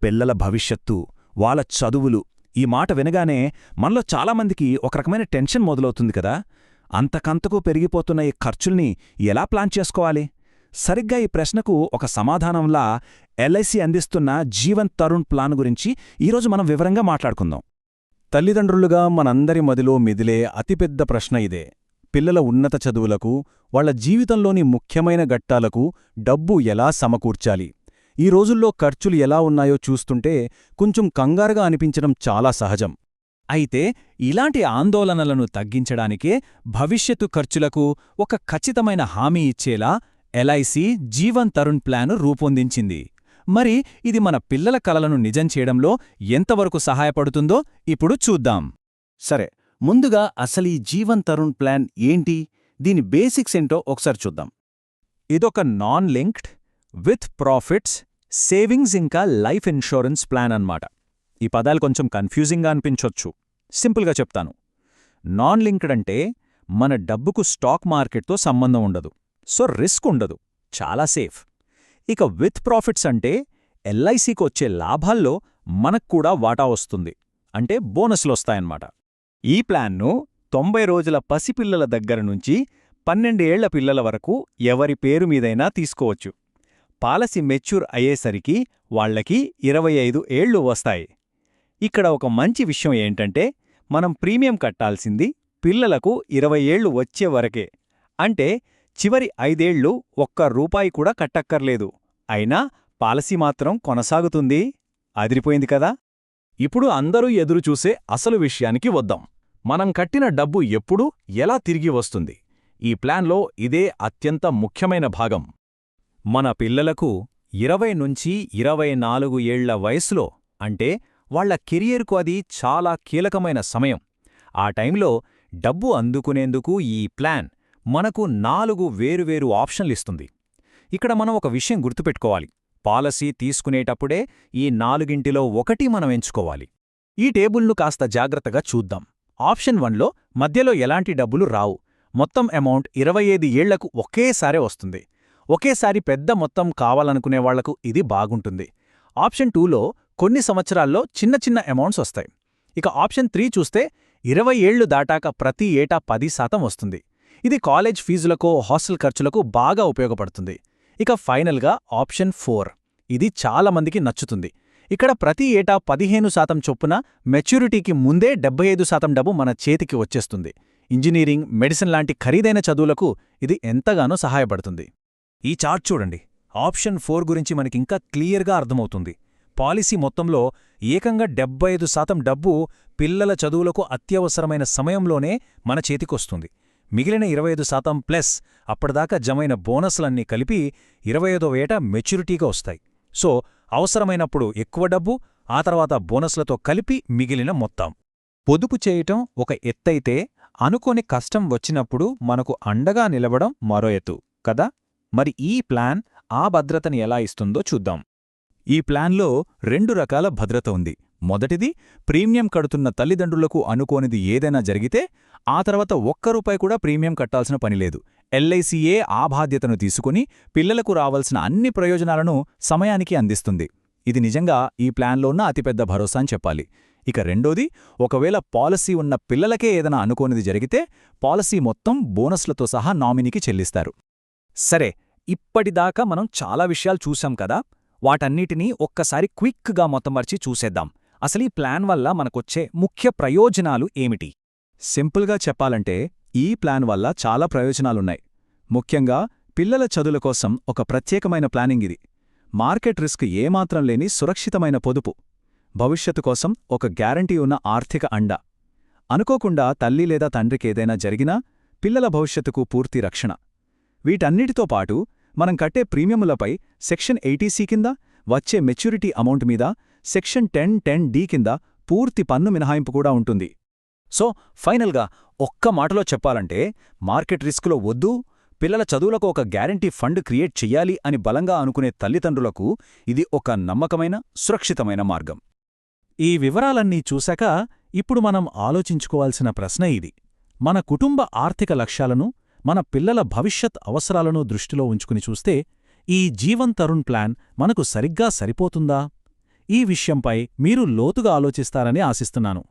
పిల్లల భవిష్యత్తు, వాళ్ళ చదువులు, ఈ మాట వినగానే మనలో చాలామందికి ఒక రకమైన టెన్షన్ మొదలవుతుంది కదా. అంతకంతకు పెరిగిపోతున్న ఈ ఖర్చుల్ని ఎలా ప్లాన్ చేసుకోవాలి? సరిగ్గా ఈ ప్రశ్నకు ఒక సమాధానంలా ఎల్ఐసి అందిస్తున్న జీవన్ తరుణ్ ప్లాన్ గురించి ఈరోజు మనం వివరంగా మాట్లాడుకుందాం. తల్లిదండ్రులుగా మనందరి మదిలో మెదిలే అతిపెద్ద ప్రశ్న ఇదే. పిల్లల ఉన్నత చదువులకు, వాళ్ల జీవితంలోని ముఖ్యమైన ఘట్టాలకు డబ్బు ఎలా సమకూర్చాలి? ఈ రోజుల్లో ఖర్చులు ఎలా ఉన్నాయో చూస్తుంటే కొంచెం కంగారుగా అనిపించడం చాలా సహజం. అయితే ఇలాంటి ఆందోళనలను తగ్గించడానికే భవిష్యత్తు ఖర్చులకు ఒక ఖచ్చితమైన హామీ ఇచ్చేలా ఎల్ఐసి జీవన్ తరుణ్ ప్లాను రూపొందించింది. మరి ఇది మన పిల్లల కలలను నిజం చేయడంలో ఎంతవరకు సహాయపడుతుందో ఇప్పుడు చూద్దాం. సరే, ముందుగా అసలీ జీవన్ తరుణ్ ప్లాన్ ఏంటి? దీని బేసిక్స్ ఏంటో ఒకసారి చూద్దాం. ఇదొక non linked, with profits, savings ఇంకా లైఫ్ ఇన్షూరెన్స్ ప్లాన్ అన్నమాట. ఈ పదాలు కొంచెం కన్ఫ్యూజింగ్గా అనిపించొచ్చు. సింపుల్గా చెప్తాను. నాన్ లింక్డ్ అంటే మన డబ్బుకు స్టాక్ మార్కెట్తో సంబంధం ఉండదు, సో రిస్క్ ఉండదు, చాలా సేఫ్. ఇక విత్ ప్రాఫిట్స్ అంటే ఎల్ఐసికి వచ్చే లాభాల్లో మనక్కూడా వాటా వస్తుంది, అంటే బోనస్లొస్తాయన్నమాట. ఈ ప్లాన్ను 90 రోజుల పసిపిల్లల దగ్గర నుంచి 12 ఏళ్ల పిల్లల వరకు ఎవరి పేరు మీదైనా తీసుకోవచ్చు. పాలసీ మెచ్యూర్ అయ్యేసరికి వాళ్లకి 25 ఏళ్లు వస్తాయి. ఇక్కడ ఒక మంచి విషయం ఏంటంటే మనం ప్రీమియం కట్టాల్సింది పిల్లలకు 20 ఏళ్లు వచ్చే వరకే. అంటే చివరి 5 ఏళ్లు ఒక్క రూపాయి కూడా కట్టక్కర్లేదు. అయినా పాలసీ మాత్రం కొనసాగుతుంది. అదిరిపోయింది కదా. ఇప్పుడు అందరూ ఎదురుచూసే అసలు విషయానికి వద్దాం. మనం కట్టిన డబ్బు ఎప్పుడు, ఎలా తిరిగి వస్తుంది? ఈ ప్లాన్లో ఇదే అత్యంత ముఖ్యమైన భాగం. మన పిల్లలకు 20 నుంచి 24 ఏళ్ల వయసులో, అంటే వాళ్ల కెరియర్కు అది చాలా కీలకమైన సమయం. ఆ టైంలో డబ్బు అందుకునేందుకు ఈ ప్లాన్ మనకు 4 వేరువేరు ఆప్షన్లిస్తుంది. ఇక్కడ మనం ఒక విషయం గుర్తుపెట్టుకోవాలి. పాలసీ తీసుకునేటప్పుడే ఈ 4గింటిలో ఒకటి మనం ఎంచుకోవాలి. ఈ టేబుల్ను కాస్త జాగ్రత్తగా చూద్దాం. ఆప్షన్ 1లో మధ్యలో ఎలాంటి డబ్బులు రావు. మొత్తం అమౌంట్ 25 ఏళ్లకు ఒకేసారే వస్తుంది. ఒకేసారి పెద్ద మొత్తం కావాలనుకునేవాళ్లకు ఇది బాగుంటుంది. ఆప్షన్ 2లో కొన్ని సంవత్సరాల్లో చిన్న చిన్న అమౌంట్స్ వస్తాయి. ఇక ఆప్షన్ 3 చూస్తే 20 ఏళ్లు దాటాక ప్రతి ఏటా 10% వస్తుంది. ఇది కాలేజ్ ఫీజులకో హాస్టల్ ఖర్చులకు బాగా ఉపయోగపడుతుంది. ఇక ఫైనల్గా ఆప్షన్ 4, ఇది చాలామందికి నచ్చుతుంది. ఇక్కడ ప్రతి ఏటా 15% చొప్పున మెచ్యూరిటీకి ముందే 75% డబ్బు మన చేతికి వచ్చేస్తుంది. ఇంజనీరింగ్, మెడిసిన్ లాంటి ఖరీదైన చదువులకు ఇది ఎంతగానో సహాయపడుతుంది. ఈ చార్ట్ చూడండి. ఆప్షన్ 4 గురించి మనకింకా క్లియర్గా అర్థమవుతుంది. పాలసీ మొత్తంలో ఏకంగా 75% డబ్బు పిల్లల చదువులకు అత్యవసరమైన సమయంలోనే మన చేతికొస్తుంది. మిగిలిన 25% ప్లస్ అప్పటిదాకా జమైన బోనస్లన్నీ కలిపి 25వ ఏట మెచ్యూరిటీగా వస్తాయి. సో అవసరమైనప్పుడు ఎక్కువ డబ్బు, ఆ తర్వాత బోనస్లతో కలిపి మిగిలిన మొత్తం. పొదుపు చేయటం ఒక ఎత్తైతే, అనుకోని కష్టం వచ్చినప్పుడు మనకు అండగా నిలవడం మరో ఎత్తు కదా. మరి ఈ ప్లాన్ ఆ భద్రతని ఎలా ఇస్తుందో చూద్దాం. ఈ ప్లాన్లో 2 రకాల భద్రత ఉంది. మొదటిది, ప్రీమియం కడుతున్న తల్లిదండ్రులకు అనుకోనిది ఏదైనా జరిగితే ఆ తర్వాత ఒక్క రూపాయి కూడా ప్రీమియం కట్టాల్సిన పనిలేదు. ఎల్ఐసియే ఆ బాధ్యతను తీసుకుని పిల్లలకు రావాల్సిన అన్ని ప్రయోజనాలను సమయానికి అందిస్తుంది. ఇది నిజంగా ఈ ప్లాన్లో ఉన్న అతిపెద్ద భరోసా అని చెప్పాలి. ఇక రెండోది, ఒకవేళ పాలసీ ఉన్న పిల్లలకే ఏదైనా అనుకోనిది జరిగితే పాలసీ మొత్తం బోనస్లతో సహా నామినీకి చెల్లిస్తారు. సరే, ఇప్పటిదాకా మనం చాలా విషయాలు చూశాం కదా. వాటన్నిటినీ ఒక్కసారి క్విక్గా మొత్తమర్చి చూసేద్దాం. అసలీ ప్లాన్ వల్ల మనకొచ్చే ముఖ్య ప్రయోజనాలు ఏమిటి? సింపుల్గా చెప్పాలంటే ఈ ప్లాన్ వల్ల చాలా ప్రయోజనాలున్నాయి. ముఖ్యంగా పిల్లల చదువుల కోసం ఒక ప్రత్యేకమైన ప్లానింగ్ ఇది. మార్కెట్ రిస్క్ ఏమాత్రం లేని సురక్షితమైన పొదుపు. భవిష్యత్తు కోసం ఒక గ్యారంటీ ఉన్న ఆర్థిక అండ. అనుకోకుండా తల్లి లేదా తండ్రికేదైనా జరిగినా పిల్లల భవిష్యత్తుకు పూర్తి రక్షణ. వీటన్నిటితో పాటు మనం కట్టే ప్రీమియములపై సెక్షన్ 80C కింద వచ్చే మెచ్యూరిటీ అమౌంట్ మీద సెక్షన్ 1010D కింద పూర్తి పన్ను మినహాయింపు కూడా ఉంటుంది. సో ఫైనల్గా ఒక్క మాటలో చెప్పాలంటే, మార్కెట్ రిస్కులో వద్దు, పిల్లల చదువులకు ఒక గ్యారంటీ ఫండ్ క్రియేట్ చెయ్యాలి అని బలంగా అనుకునే తల్లిదండ్రులకు ఇది ఒక నమ్మకమైన, సురక్షితమైన మార్గం. ఈ వివరాలన్నీ చూశాక ఇప్పుడు మనం ఆలోచించుకోవాల్సిన ప్రశ్న ఇది. మన కుటుంబ ఆర్థిక లక్ష్యాలను, మన పిల్లల భవిష్యత్ అవసరాలను దృష్టిలో ఉంచుకుని చూస్తే ఈ జీవన్ తరుణ్ ప్లాన్ మనకు సరిగ్గా సరిపోతుందా? ఈ విషయంపై మీరు లోతుగా ఆలోచిస్తారని ఆశిస్తున్నాను.